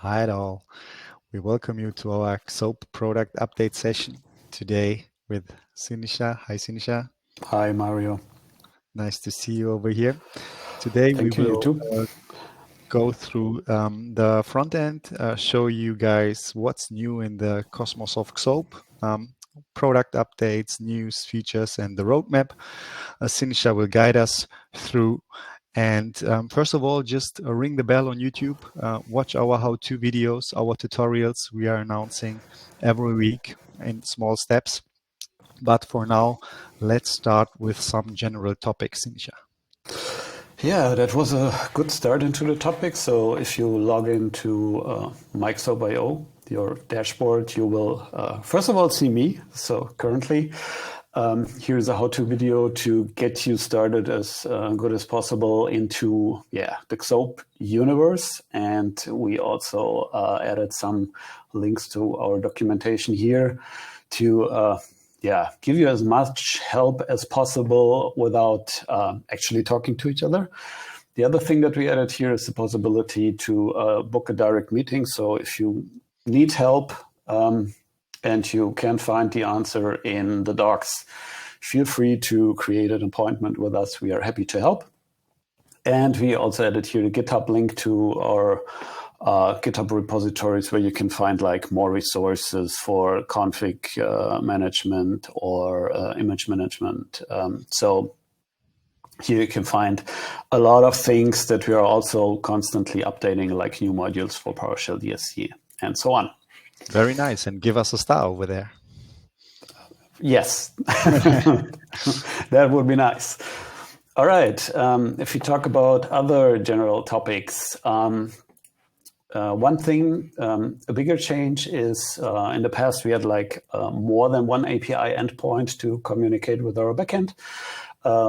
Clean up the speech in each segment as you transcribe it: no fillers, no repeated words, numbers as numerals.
Hi all. We welcome you to our XOAP product update session today with Sinisha. Hi Sinisha. Hi Mario. Nice to see you over here. Today Thank you, you too. go through the front end, show you guys what's new in the cosmos of XOAP, product updates, news, features, and the roadmap. Sinisha will guide us through. And first of all, just ring the bell on YouTube, watch our how-to videos, our tutorials we are announcing every week in small steps. But for now, let's start with some general topics, Sinisha. Yeah, that was a good start into the topic. So if you log into XOAP.io, your dashboard, you will first of all see me. So currently, here's a how-to video to get you started as good as possible into the XOAP universe. And we also added some links to our documentation here to give you as much help as possible without actually talking to each other. The other thing that we added here is the possibility to book a direct meeting. So if you need help and you can't find the answer in the docs, feel free to create an appointment with us. We are happy to help. And we also added here the GitHub link to our GitHub repositories where you can find like more resources for config management or image management. So here you can find a lot of things that we are also constantly updating, like new modules for PowerShell DSC and so on. Very nice. And give us a star over there. Yes, that would be nice. All right. If we talk about other general topics, one thing, a bigger change is in the past we had like more than one API endpoint to communicate with our backend.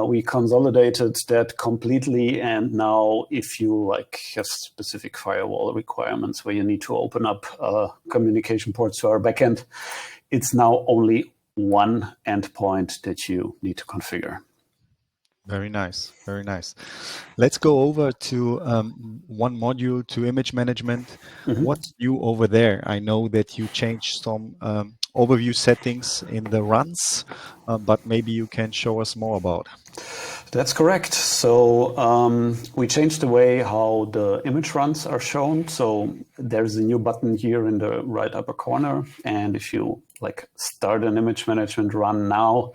We consolidated that completely, and now if you like have specific firewall requirements where you need to open up communication ports to our backend, it's now only one endpoint that you need to configure. Very nice. Very nice. Let's go over to one module to image management. Mm-hmm. What's new over there? I know that you changed some overview settings in the runs, but maybe you can show us more about. That's correct. So we changed the way how the image runs are shown. So there's a new button here in the right upper corner. And if you like start an image management run now,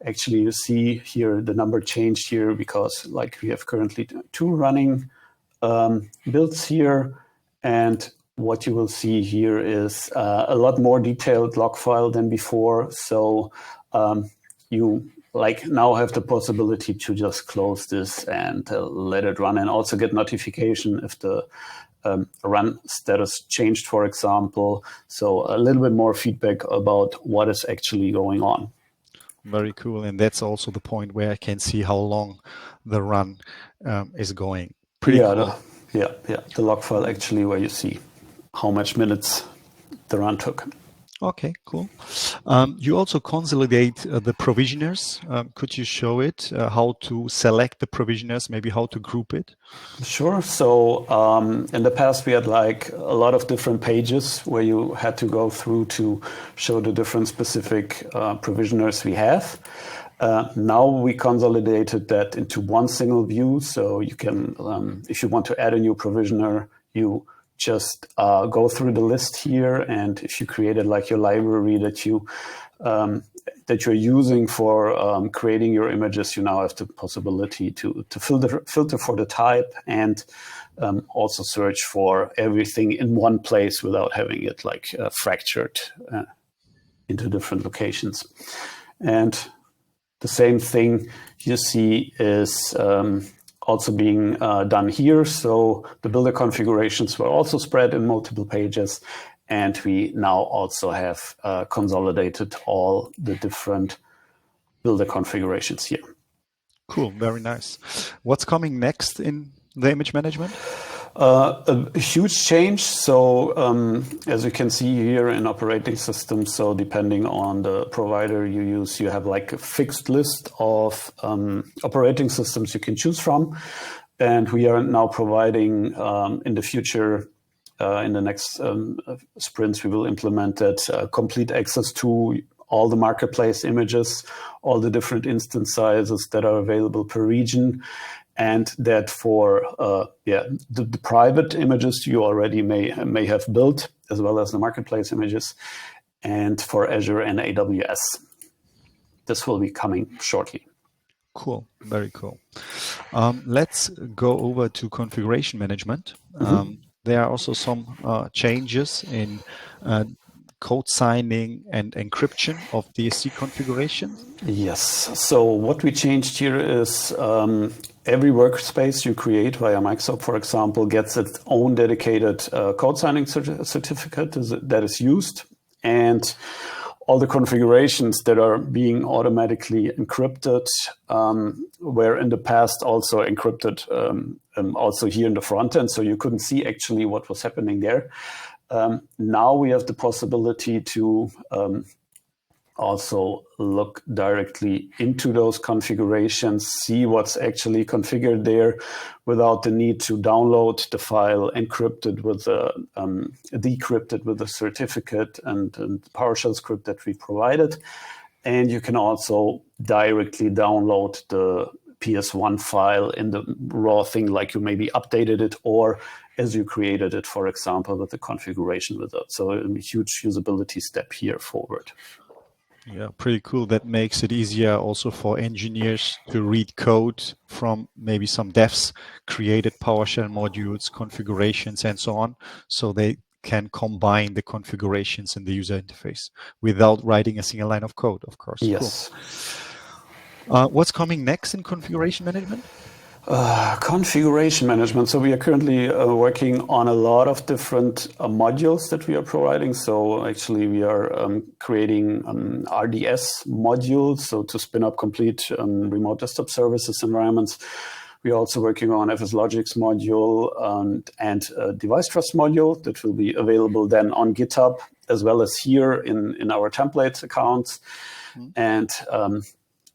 actually, you see here the number changed here because like we have currently two running builds here. And what you will see here is a lot more detailed log file than before. So you like now have the possibility to just close this and let it run and also get notification if the run status changed, for example. So a little bit more feedback about what is actually going on. Very cool. And that's also the point where I can see how long the run is going. Pretty cool. The log file actually where you see how much minutes the run took. Okay, cool. You also consolidate the provisioners. Could you show it, how to select the provisioners, maybe how to group it? Sure. So in the past, we had like a lot of different pages where you had to go through to show the different specific provisioners we have. Now we consolidated that into one single view. So you can, if you want to add a new provisioner, you just go through the list here, and if you created like your library that you're using for creating your images, you now have the possibility to filter for the type and also search for everything in one place without having it like fractured into different locations. And the same thing you see is also being done here. So the builder configurations were also spread in multiple pages, and we now also have consolidated all the different builder configurations here. Cool, very nice. What's coming next in the image management? A huge change. So as you can see here in operating systems, so depending on the provider you use, you have like a fixed list of operating systems you can choose from. And we are now providing in the future in the next sprints, we will implement that complete access to all the marketplace images, all the different instance sizes that are available per region, and that for the private images you already may have built, as well as the marketplace images, and for Azure and AWS. This will be coming shortly. Cool, very cool. Let's go over to configuration management. There are also some changes in code signing and encryption of DSC configurations. Yes. So what we changed here is every workspace you create via Microsoft, for example, gets its own dedicated code signing certificate that is used, and all the configurations that are being automatically encrypted were in the past also encrypted also here in the front end, so you couldn't see actually what was happening there. Now we have the possibility to also look directly into those configurations, see what's actually configured there without the need to download the file encrypted with decrypted with the certificate and PowerShell script that we provided. And you can also directly download the PS1 file in the raw thing, like you maybe updated it or as you created it, for example, with the configuration wizard. So a huge usability step here forward. Yeah, pretty cool. That makes it easier also for engineers to read code from maybe some devs created PowerShell modules, configurations, and so on, so they can combine the configurations in the user interface without writing a single line of code, of course. Yes. Cool. What's coming next in configuration management? Configuration management. So we are currently working on a lot of different modules that we are providing. So actually we are creating RDS modules, so to spin up complete remote desktop services environments. We are also working on FSLogix module and a device trust module that will be available then on GitHub, as well as here in our templates accounts. And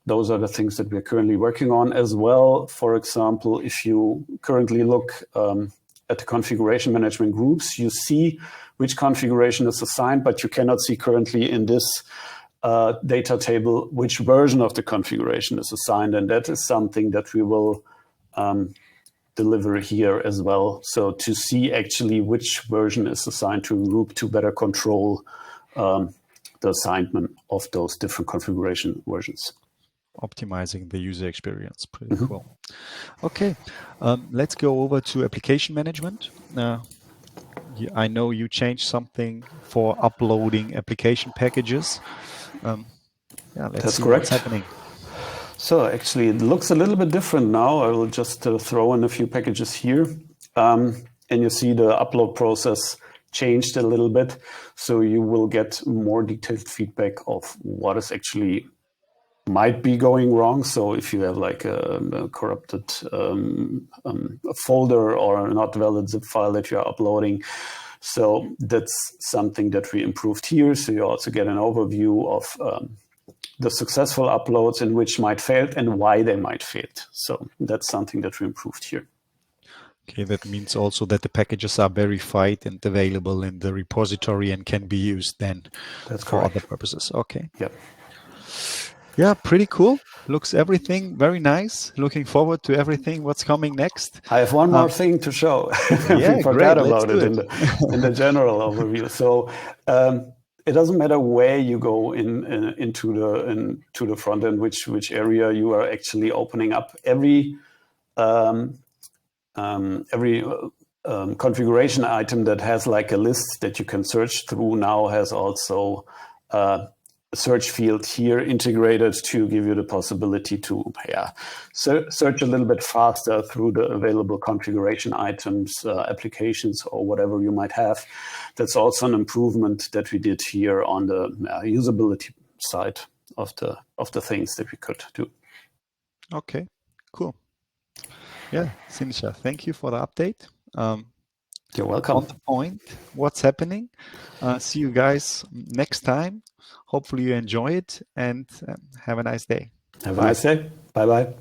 those are the things that we're currently working on as well. For example, if you currently look at the configuration management groups, you see which configuration is assigned, but you cannot see currently in this data table which version of the configuration is assigned. And that is something that we will deliver here as well. So to see actually which version is assigned to a group to better control the assignment of those different configuration versions. Optimizing the user experience. Pretty cool. Okay, let's go over to application management. I know you changed something for uploading application packages. Let's see what's happening. So actually, it looks a little bit different now. I will just throw in a few packages here. And you see the upload process changed a little bit. So you will get more detailed feedback of what is actually might be going wrong. So if you have like a corrupted folder or a not valid zip file that you're uploading. So that's something that we improved here. So you also get an overview of the successful uploads and which might fail and why they might fail. So that's something that we improved here. Okay, that means also that the packages are verified and available in the repository and can be used then for other purposes. Okay. Yep. Yeah, pretty cool. Looks everything very nice. Looking forward to everything. What's coming next? I have one more thing to show. Yeah, we forgot about it in the general overview. So it doesn't matter where you go into the front end, which area you are actually opening up. Every configuration item that has like a list that you can search through now has also search field here integrated to give you the possibility to search a little bit faster through the available configuration items, applications, or whatever you might have. That's also an improvement that we did here on the usability side of the things that we could do. Okay, cool. Yeah, Sinisha, thank you for the update. You're welcome. On the point, what's happening. See you guys next time. Hopefully you enjoy it and have a nice day. Have a nice day. Bye-bye.